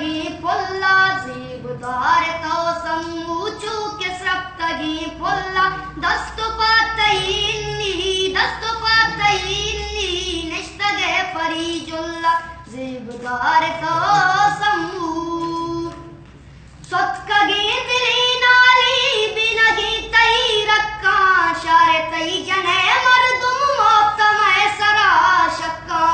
सप्तगी पुल्ला जीबदार तो समूचू के सप्तगी पुल्ला दस्तु पातईनी निष्तगे फरीजुल्ला जीबदार तो समू सत्कगी दिली नाली बिनगी तई रक्का शारे तई जने मर्दुम मोक्तमय सरा शक्का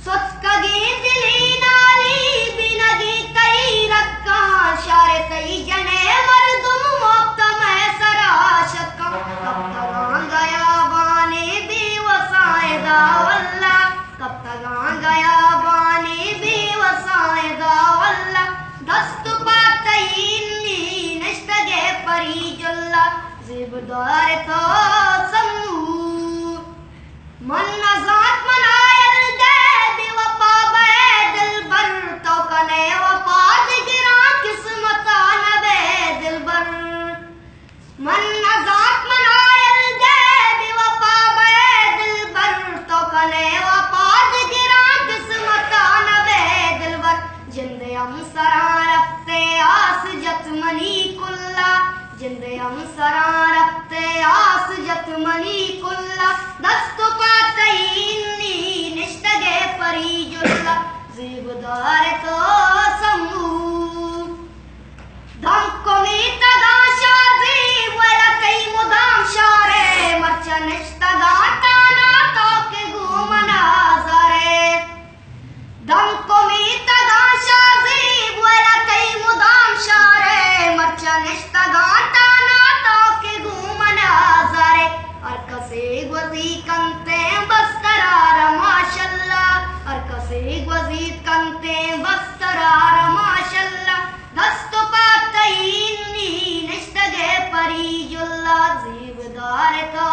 सत्कगी दिली नाली बिनगी तई रक्का शारे तई जने मर्दुम मोक्तमय सरा शक्का कब तक गया बाने बेवसाए दावल्ला कब तक गया बाने बेवसाए दावल्ला दस्तु पातईनी निष्तगे फरीजुल्ला जीबदार तो समू मन नजात मनायल दे बेवफा बे दिलबर तो कने वफा दिगरा किस्मता नबे दिलबर मन नजात मनायल दे बेवफा बे दिलबर तो कने वफा दिगरा किस्मता नबे दिलबर जिंदे हम सरारते आस जतमनी कुल्ला जिंदे हम सरारते आस जतमनी कुल्ला दस्तु पातईनी निष्तगे फरीजुल्ला जीबदार तो समू धमको मीतगा शाजी वला कई मुदाम शारे मर्चा निष्तगा ताना तो के घूमना जरे धमको मीतगा शाजी वला कई मुदाम शारे मर्चा निष्तगा ताना तो के घूमना जरे अरकसे ग्वजी कंते बस्तरार माशल्ला अरकसे ग्वजी कंते बस्तरार माशल्ला दस्तु पातईनी निष्तगे फरीजुल्ला जीबदार तो